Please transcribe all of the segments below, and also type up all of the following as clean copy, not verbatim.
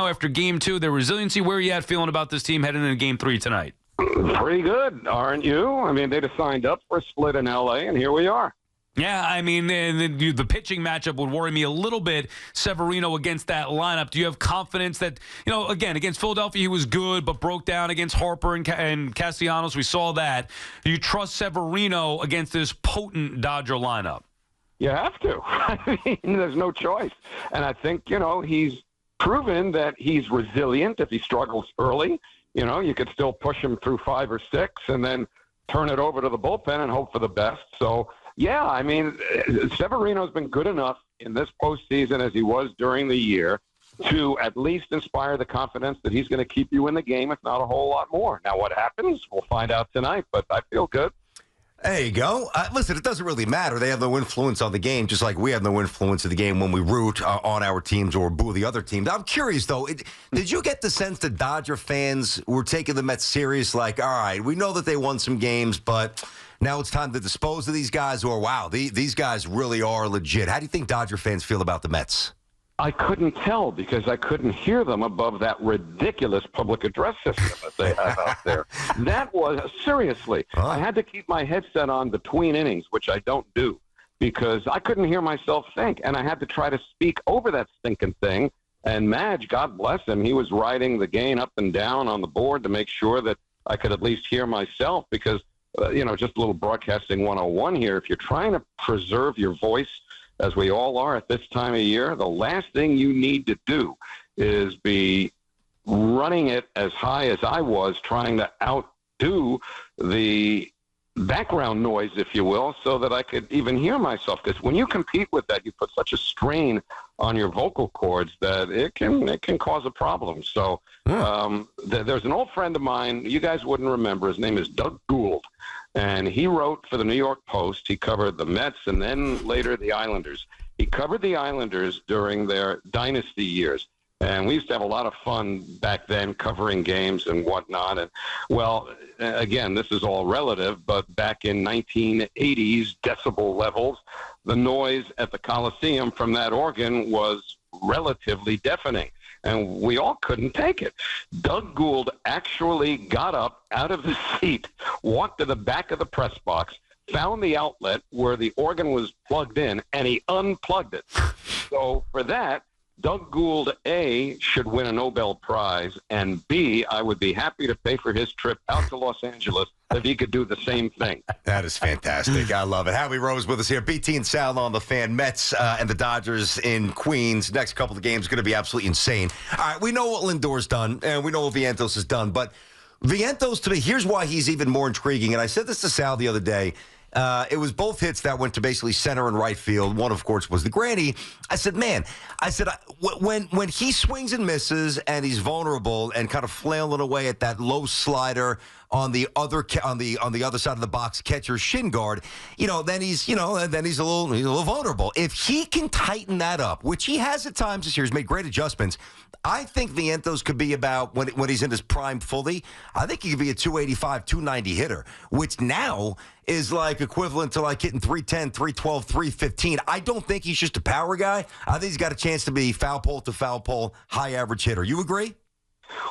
after Game 2, their resiliency. Where are you at feeling about this team heading into Game 3 tonight? Pretty good, aren't you? I mean, they just signed up for a split in L.A., and here we are. Yeah, I mean, the pitching matchup would worry me a little bit, Severino against that lineup. Do you have confidence that, again, against Philadelphia he was good, but broke down against Harper and Castellanos? We saw that. Do you trust Severino against this potent Dodger lineup? You have to. I mean, there's no choice. And I think, he's proven that he's resilient if he struggles early. You could still push him through 5 or 6 and then turn it over to the bullpen and hope for the best. So, yeah, I mean, Severino's been good enough in this postseason as he was during the year to at least inspire the confidence that he's going to keep you in the game, if not a whole lot more. Now, what happens, we'll find out tonight, but I feel good. There you go. Listen, it doesn't really matter. They have no influence on the game, just like we have no influence in the game when we root on our teams or boo the other teams. I'm curious, though. Did you get the sense that Dodger fans were taking the Mets serious? Like, all right, we know that they won some games, but now it's time to dispose of these guys, or, wow, these guys really are legit. How do you think Dodger fans feel about the Mets? I couldn't tell because I couldn't hear them above that ridiculous public address system that they have out there. That was, seriously, I had to keep my headset on between innings, which I don't do, because I couldn't hear myself think, and I had to try to speak over that stinking thing. And Madge, God bless him, he was riding the gain up and down on the board to make sure that I could at least hear myself because, just a little broadcasting 101 here. If you're trying to preserve your voice, as we all are at this time of year, the last thing you need to do is be running it as high as I was, trying to outdo the background noise, if you will, so that I could even hear myself. Because when you compete with that, you put such a strain on your vocal cords that it can cause a problem. So there's an old friend of mine, you guys wouldn't remember, his name is Doug Gould. And he wrote for the New York Post. He covered the Mets and then later the Islanders. He covered the Islanders during their dynasty years. And we used to have a lot of fun back then covering games and whatnot. And, well, again, this is all relative, but back in 1980s decibel levels, the noise at the Coliseum from that organ was relatively deafening. And we all couldn't take it. Doug Gould actually got up out of the seat, walked to the back of the press box, found the outlet where the organ was plugged in, and he unplugged it. So for that, Doug Gould, A, should win a Nobel Prize, and B, I would be happy to pay for his trip out to Los Angeles if he could do the same thing. That is fantastic. I love it. Howie Rose with us here. BT and Sal on the Fan. Mets and the Dodgers in Queens. Next couple of games going to be absolutely insane. All right, we know what Lindor's done, and we know what Vientos has done, but Vientos, to me, here's why he's even more intriguing, and I said this to Sal the other day. It was both hits that went to basically center and right field. One, of course, was the granny. I said, when he swings and misses and he's vulnerable and kind of flailing away at that low slider on the other side of the box catcher's shin guard, then he's a little vulnerable. If he can tighten that up, which he has at times this year, he's made great adjustments. I think Vientos could be about, when he's in his prime fully, I think he could be a 285, 290 hitter, which now is like equivalent to like hitting 310, 312, 315. I don't think he's just a power guy. I think he's got a chance to be foul pole to foul pole, high average hitter. You agree?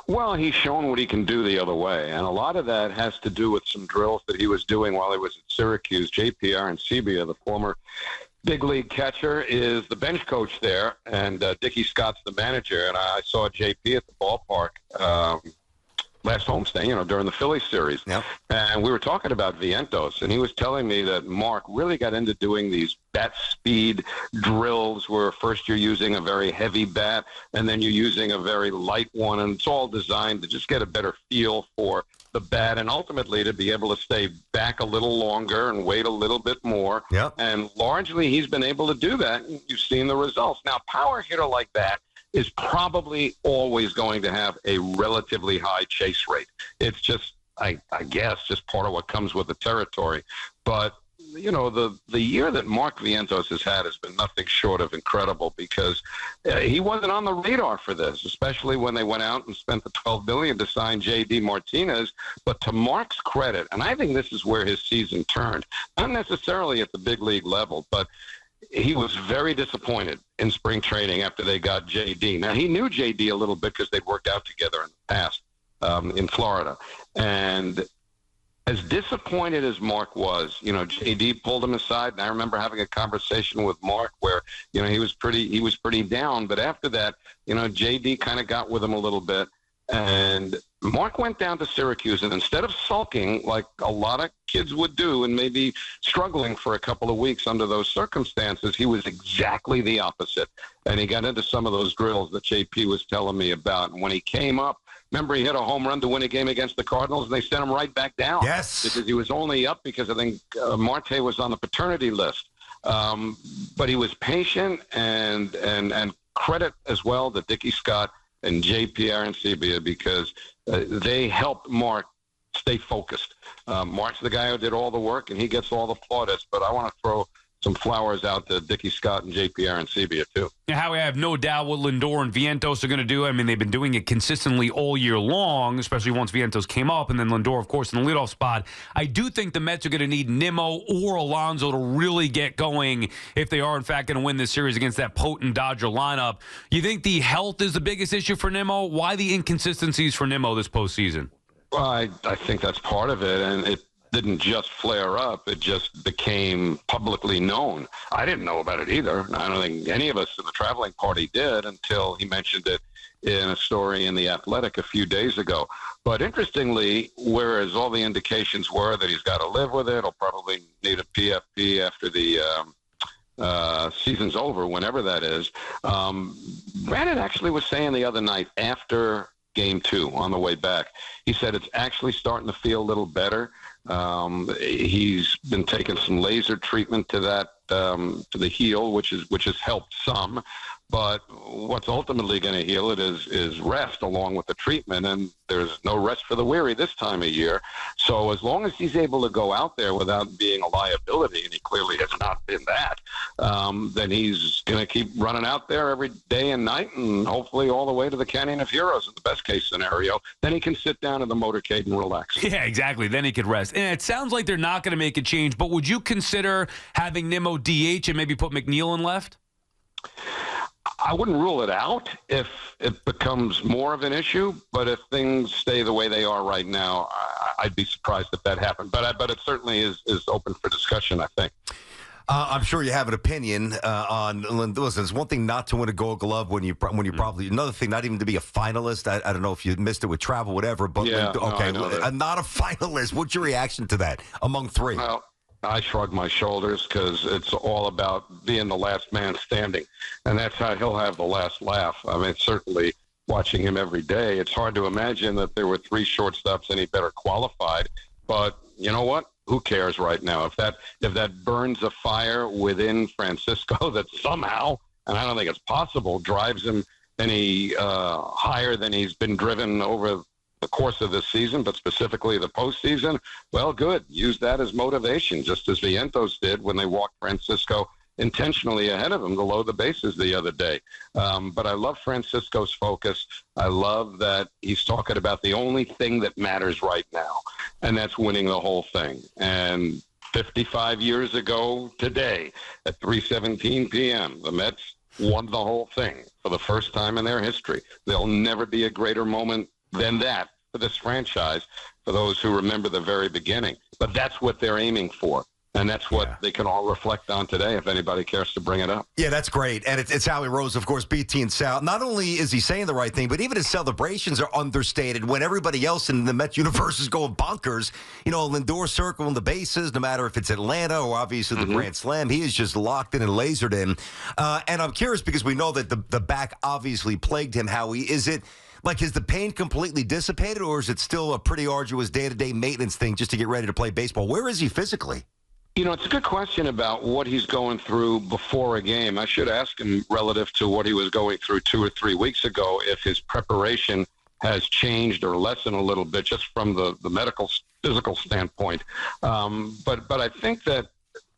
Well, he's shown what he can do the other way, and a lot of that has to do with some drills that he was doing while he was at Syracuse. JPR and Sebia, the former big league catcher, is the bench coach there, and Dickie Scott's the manager. And I saw JP at the ballpark last homestand, during the Phillies series. Yep. And we were talking about Vientos, and he was telling me that Mark really got into doing these bat speed drills where first you're using a very heavy bat, and then you're using a very light one, and it's all designed to just get a better feel for the bat and ultimately to be able to stay back a little longer and wait a little bit more. Yep. And largely he's been able to do that, and you've seen the results. Now, power hitter like that is probably always going to have a relatively high chase rate. It's just, I guess, just part of what comes with the territory. But, the year that Mark Vientos has been nothing short of incredible because he wasn't on the radar for this, especially when they went out and spent the $12 billion to sign J.D. Martinez. But to Mark's credit, and I think this is where his season turned, not necessarily at the big league level, but he was very disappointed in spring training after they got J.D. Now, he knew J.D. a little bit because they'd worked out together in the past in Florida. And as disappointed as Mark was, J.D. pulled him aside, and I remember having a conversation with Mark where, he was pretty down. But after that, J.D. kind of got with him a little bit. And Mark went down to Syracuse, and instead of sulking like a lot of kids would do and maybe struggling for a couple of weeks under those circumstances, he was exactly the opposite. And he got into some of those drills that JP was telling me about. And when he came up, remember he hit a home run to win a game against the Cardinals, and they sent him right back down. Yes. Because he was only up because I think Marte was on the paternity list. But he was patient, and credit as well to Dickie Scott and J.P. Arancibia, because they helped Mark stay focused. Mark's the guy who did all the work, and he gets all the plaudits. But I want to throw some flowers out to Dickie Scott and J.P. Arancibia, too. Yeah, Howie, I have no doubt what Lindor and Vientos are going to do. I mean, they've been doing it consistently all year long, especially once Vientos came up, and then Lindor, of course, in the leadoff spot. I do think the Mets are going to need Nimmo or Alonso to really get going if they are, in fact, going to win this series against that potent Dodger lineup. You think the health is the biggest issue for Nimmo? Why the inconsistencies for Nimmo this postseason? Well, I think that's part of it, and it didn't just flare up. It just became publicly known. I didn't know about it either. I don't think any of us in the traveling party did until he mentioned it in a story in The Athletic a few days ago. But interestingly, whereas all the indications were that he's got to live with it, he'll probably need a PFP after the season's over, whenever that is. Brandon actually was saying the other night after Game 2 on the way back, he said it's actually starting to feel a little better. He's been taking some laser treatment to that, to the heel, which has helped some. But what's ultimately going to heal it is rest along with the treatment, and there's no rest for the weary this time of year. So as long as he's able to go out there without being a liability, and he clearly has not been that, then he's going to keep running out there every day and night, and hopefully all the way to the Canyon of Heroes in the best case scenario. Then he can sit down in the motorcade and relax. Yeah, exactly. Then he could rest. And it sounds like they're not going to make a change, but would you consider having Nimmo DH and maybe put McNeil in left? I wouldn't rule it out if it becomes more of an issue, but if things stay the way they are right now, I'd be surprised if that happened. But it certainly is open for discussion, I think. I'm sure you have an opinion on. Listen, it's one thing not to win a Gold Glove when you probably another thing not even to be a finalist. I don't know if you missed it with travel, whatever. But yeah, okay, not a finalist. What's your reaction to that among three? Well, I shrug my shoulders because it's all about being the last man standing, and that's how he'll have the last laugh. I mean, certainly watching him every day, it's hard to imagine that there were three shortstops any better qualified. But you know what? Who cares right now? If that burns a fire within Francisco that somehow, and I don't think it's possible, drives him any higher than he's been driven over the course of this season, but specifically the postseason, well, good. Use that as motivation, just as Vientos did when they walked Francisco intentionally ahead of him to load the bases the other day. But I love Francisco's focus. I love that he's talking about the only thing that matters right now, and that's winning the whole thing. And 55 years ago today at 3:17 p.m., the Mets won the whole thing for the first time in their history. There'll never be a greater moment than that for this franchise, for those who remember the very beginning. But that's what they're aiming for. And that's what they can all reflect on today if anybody cares to bring it up. Yeah, that's great. And it's Howie Rose, of course, BT and Sal. Not only is he saying the right thing, but even his celebrations are understated when everybody else in the Mets universe is going bonkers. You know, Lindor circling the bases, no matter if it's Atlanta or obviously the Grand Slam. He is just locked in and lasered in. And I'm curious because we know that the back obviously plagued him, Howie. Is it like, has the pain completely dissipated, or is it still a pretty arduous day-to-day maintenance thing just to get ready to play baseball? Where is he physically? You know, it's a good question about what he's going through before a game. I should ask him relative to what he was going through 2 or 3 weeks ago, if his preparation has changed or lessened a little bit just from the medical, physical standpoint. But I think that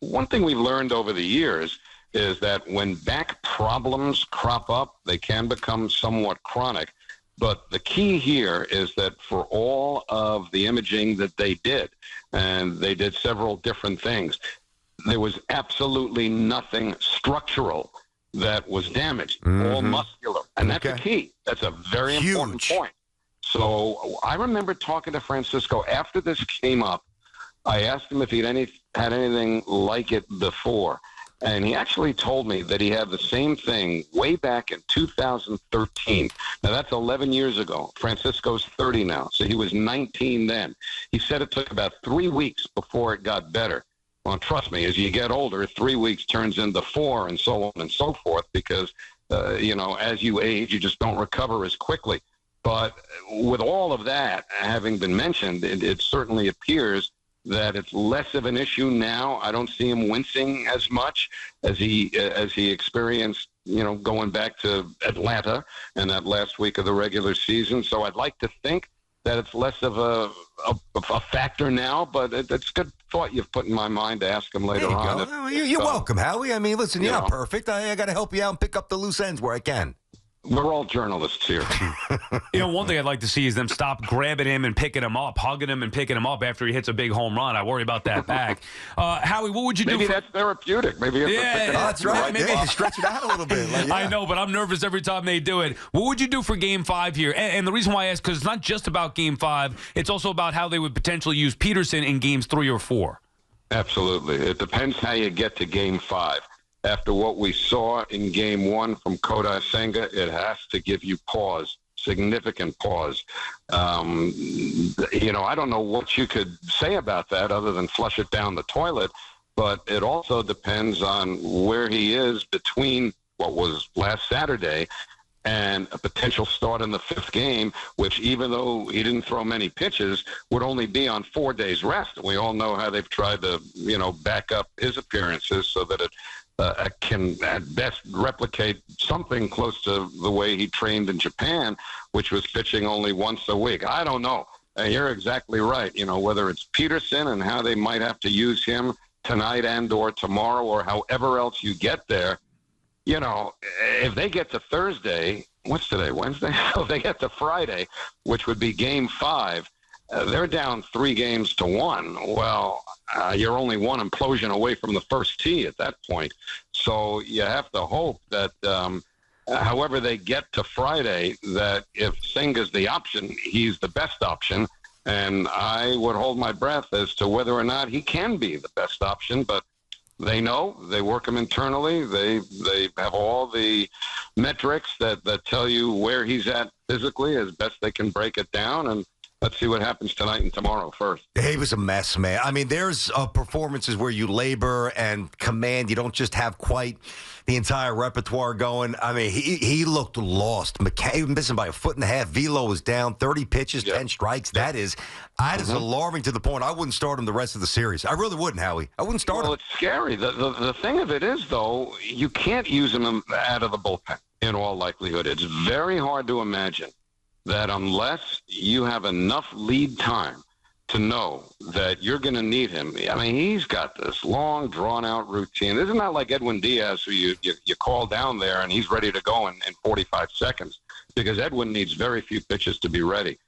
one thing we've learned over the years is that when back problems crop up, they can become somewhat chronic. But the key here is that for all of the imaging that they did, and they did several different things, there was absolutely nothing structural that was damaged, all muscular. And that's the key. That's a very important point. So I remember talking to Francisco after this came up. I asked him if he'd had anything like it before. And he actually told me that he had the same thing way back in 2013. Now, that's 11 years ago. Francisco's 30 now, so he was 19 then. He said it took about 3 weeks before it got better. Well, trust me, as you get older, 3 weeks turns into 4 and so on and so forth because, as you age, you just don't recover as quickly. But with all of that having been mentioned, it certainly appears that it's less of an issue now. I don't see him wincing as much as he experienced, going back to Atlanta and that last week of the regular season. So I'd like to think that it's less of a factor now, but it's a good thought you've put in my mind to ask him later on. You're welcome, Howie. I mean, listen, you're not perfect. I got to help you out and pick up the loose ends where I can. We're all journalists here. One thing I'd like to see is them stop grabbing him and picking him up, hugging him and picking him up after he hits a big home run. I worry about that back. Howie, what would you do? Maybe that's therapeutic. Maybe that's right. Maybe to stretch it out a little bit. I know, but I'm nervous every time they do it. What would you do for Game 5 here? And the reason why I ask, because it's not just about Game 5. It's also about how they would potentially use Peterson in Games 3 or 4. Absolutely. It depends how you get to Game 5. After what we saw in Game 1 from Kodai Senga, it has to give you pause, significant pause. I don't know what you could say about that other than flush it down the toilet, but it also depends on where he is between what was last Saturday and a potential start in the 5th game, which even though he didn't throw many pitches, would only be on 4 days rest. We all know how they've tried to, back up his appearances so that it can at best replicate something close to the way he trained in Japan, which was pitching only once a week. I don't know. You're exactly right. Whether it's Peterson and how they might have to use him tonight and or tomorrow or however else you get there, if they get to Thursday, what's today, Wednesday? So if they get to Friday, which would be Game 5, they're down 3-1. Well, you're only one implosion away from the first tee at that point. So you have to hope that however they get to Friday, that if Senga's the option, he's the best option. And I would hold my breath as to whether or not he can be the best option. But they know, they work him internally. They have all the metrics that tell you where he's at physically as best they can break it down. And let's see what happens tonight and tomorrow first. He was a mess, man. I mean, there's performances where you labor and command. You don't just have quite the entire repertoire going. I mean, he looked lost. McKay was missing by 1.5 feet. Velo was down 30 pitches, 10 strikes. That is alarming to the point I wouldn't start him the rest of the series. I really wouldn't, Howie. I wouldn't start him. Well, it's scary. The thing of it is, though, you can't use him out of the bullpen in all likelihood. It's very hard to imagine that unless you have enough lead time to know that you're going to need him. I mean, he's got this long, drawn-out routine. This is not like Edwin Diaz, who you call down there and he's ready to go in 45 seconds, because Edwin needs very few pitches to be ready.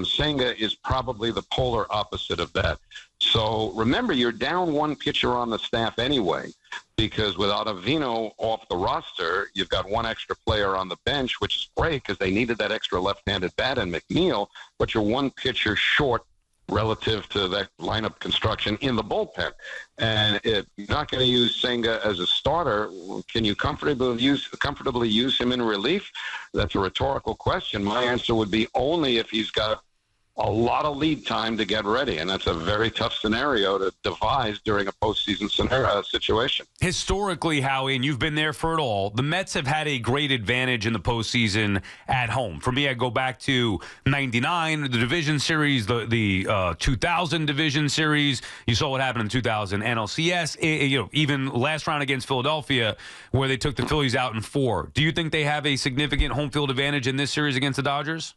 Senga is probably the polar opposite of that. So remember, you're down one pitcher on the staff anyway, because with Ottavino off the roster, you've got one extra player on the bench, which is great because they needed that extra left-handed bat in McNeil, but you're one pitcher short relative to that lineup construction in the bullpen. And if you're not going to use Senga as a starter, can you comfortably use him in relief? That's a rhetorical question. My answer would be only if he's got a lot of lead time to get ready, and that's a very tough scenario to devise during a postseason situation. Historically, Howie, and you've been there for it all, the Mets have had a great advantage in the postseason at home. For me, I go back to 99, the division series, the 2000 division series. You saw what happened in 2000 NLCS, even last round against Philadelphia, where they took the Phillies out in 4. Do you think they have a significant home field advantage in this series against the Dodgers?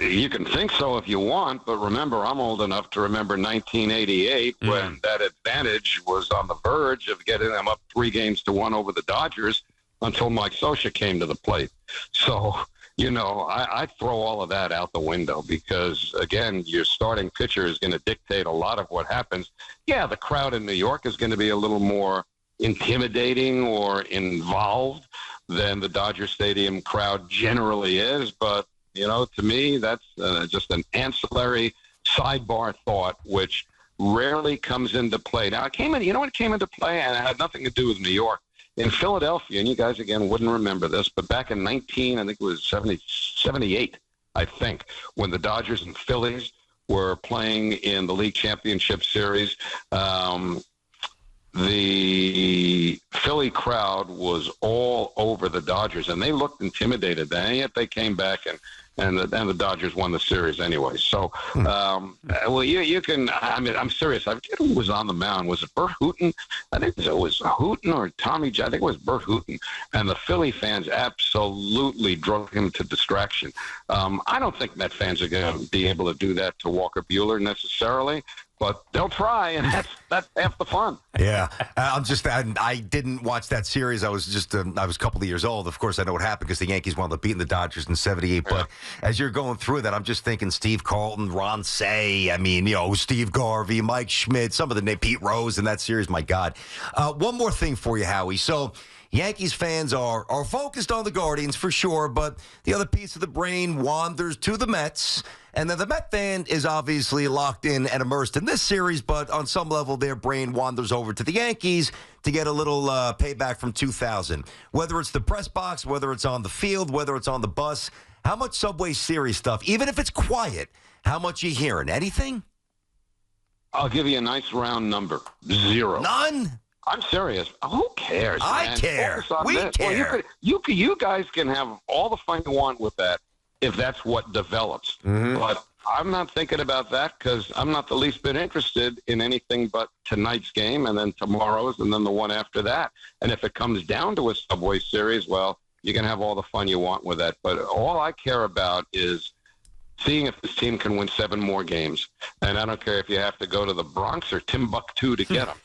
You can think so if you want, but remember, I'm old enough to remember 1988 when that advantage was on the verge of getting them up 3-1 over the Dodgers until Mike Scioscia came to the plate. So I throw all of that out the window because, again, your starting pitcher is going to dictate a lot of what happens. Yeah, the crowd in New York is going to be a little more intimidating or involved than the Dodger Stadium crowd generally is. But, to me, that's just an ancillary sidebar thought, which rarely comes into play. Now, it came into play, and it had nothing to do with New York. In Philadelphia, and you guys, again, wouldn't remember this, but back in 78, I think, when the Dodgers and Phillies were playing in the league championship series, the Philly crowd was all over the Dodgers, and they looked intimidated. And yet they came back, and the Dodgers won the series anyway. So, you can. I mean, I'm serious. I forget who was on the mound. Was it Bert Hooton? I think it was Hooton or Tommy John. I think it was Bert Hooton. And the Philly fans absolutely drove him to distraction. I don't think Met fans are going to be able to do that to Walker Buehler necessarily. But they'll try, and that's half the fun. Yeah, I didn't watch that series. I was a couple of years old. Of course, I know what happened because the Yankees wound up beating the Dodgers in '78. Yeah. But as you're going through that, I'm just thinking Steve Carlton, Ron Say, Steve Garvey, Mike Schmidt, some of the name, Pete Rose in that series. My God. One more thing for you, Howie. So Yankees fans are focused on the Guardians for sure, but the other piece of the brain wanders to the Mets. And then the Met fan is obviously locked in and immersed in this series, but on some level their brain wanders over to the Yankees to get a little payback from 2000. Whether it's the press box, whether it's on the field, whether it's on the bus, how much Subway Series stuff, even if it's quiet, how much you hearing? Anything? I'll give you a nice round number. 0. None? I'm serious. Who cares, man? I care. We care. Well, you guys can have all the fun you want with that if that's what develops. Mm-hmm. But I'm not thinking about that because I'm not the least bit interested in anything but tonight's game and then tomorrow's and then the one after that. And if it comes down to a Subway Series, well, you can have all the fun you want with that. But all I care about is seeing if this team can win 7 more games. And I don't care if you have to go to the Bronx or Timbuktu to get them.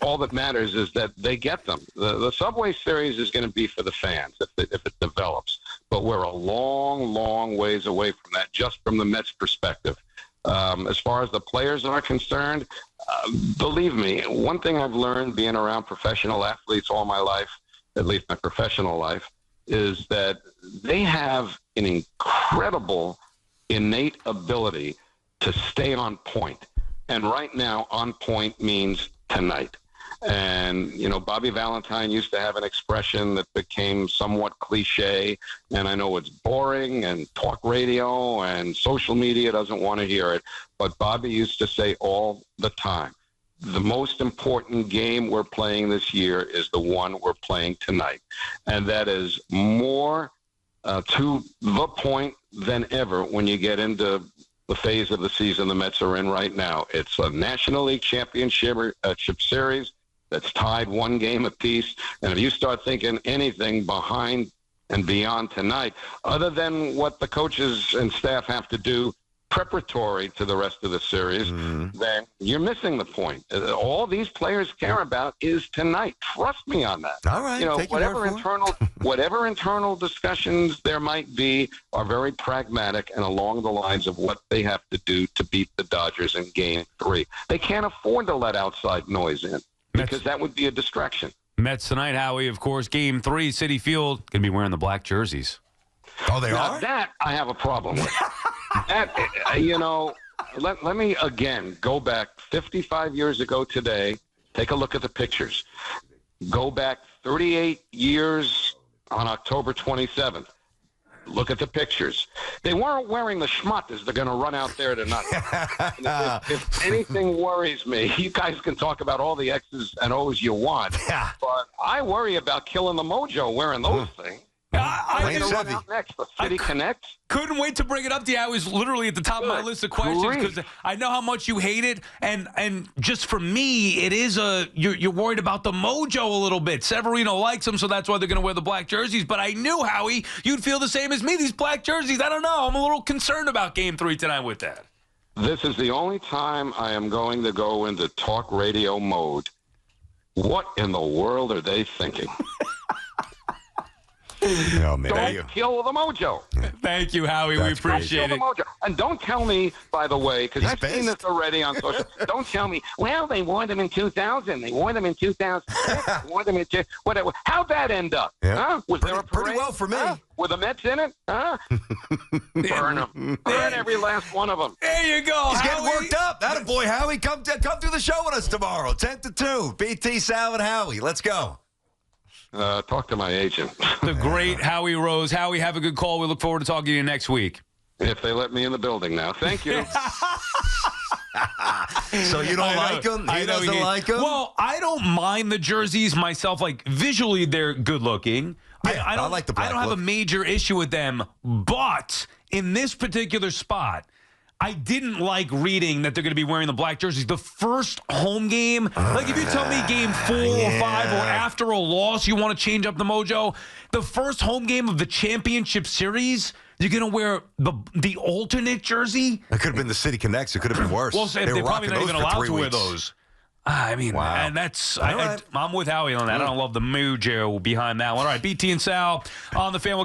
All that matters is that they get them. The Subway Series is going to be for the fans if it develops. But we're a long, long ways away from that, just from the Mets' perspective. As far as the players are concerned, believe me, one thing I've learned being around professional athletes all my life, at least my professional life, is that they have an incredible innate ability to stay on point. And right now, on point means tonight. And, Bobby Valentine used to have an expression that became somewhat cliche, and I know it's boring, and talk radio and social media doesn't want to hear it, but Bobby used to say all the time, the most important game we're playing this year is the one we're playing tonight. And that is more to the point than ever when you get into the phase of the season the Mets are in right now. It's a National League Championship series that's tied 1 game apiece. And if you start thinking anything behind and beyond tonight, other than what the coaches and staff have to do preparatory to the rest of the series, then you're missing the point. All these players care about is tonight. Trust me on that. All right. Whatever internal discussions there might be are very pragmatic and along the lines of what they have to do to beat the Dodgers in Game 3. They can't afford to let outside noise in because that would be a distraction. Mets tonight, Howie, of course, Game 3, Citifield, going to be wearing the black jerseys. Oh, they are? That I have a problem with. Let me again go back 55 years ago today. Take a look at the pictures. Go back 38 years on October 27th. Look at the pictures. They weren't wearing the schmutters they're going to run out there tonight. if anything worries me, you guys can talk about all the X's and O's you want, but I worry about killing the mojo wearing those things. Next, the City Connect. Couldn't wait to bring it up to you. I was literally at the top of my list of questions because I know how much you hate it, and just for me, it is you're worried about the mojo a little bit. Severino likes them, so that's why they're going to wear the black jerseys. But I knew, Howie, you'd feel the same as me. These black jerseys, I don't know. I'm a little concerned about Game 3 tonight with that. This is the only time I am going to go into talk radio mode. What in the world are they thinking? Oh, man. Don't kill the mojo. Thank you, Howie. We appreciate it. And don't tell me, by the way, because I've pissed. seen this already on social. Don't tell me, well, they won them in 2000. They won them in 2006. They won them in whatever. How'd that end up? Yeah. Huh? Was there a parade? Pretty well for me. Huh? Were the Mets in it? Huh? Burn them. Burn every last one of them. There you go. He's getting Howie. worked up. That a boy, Howie. Come do the show with us tomorrow, 10 to 2. BT, Sal, and Howie. Let's go. Talk to my agent. The great Howie Rose. Howie, have a good call. We look forward to talking to you next week. If they let me in the building now. Thank you. So you don't like him? He doesn't like him? Well, I don't mind the jerseys myself. Like, visually, they're good looking. Yeah, I like the black I don't have look. a major issue with them. But in this particular spot, I didn't like reading that they're going to be wearing the black jerseys. The first home game, like if you tell me game 4 or 5 or after a loss, you want to change up the mojo, the first home game of the championship series, you're going to wear the alternate jersey? It could have been the City Connects. It could have been worse. Well, they're were probably rocking not those even for allowed 3 to wear weeks. those. I mean, Wow. and that's All right. I'm with Howie on that. I don't love the mojo behind that one. All right, BT and Sal on the fan.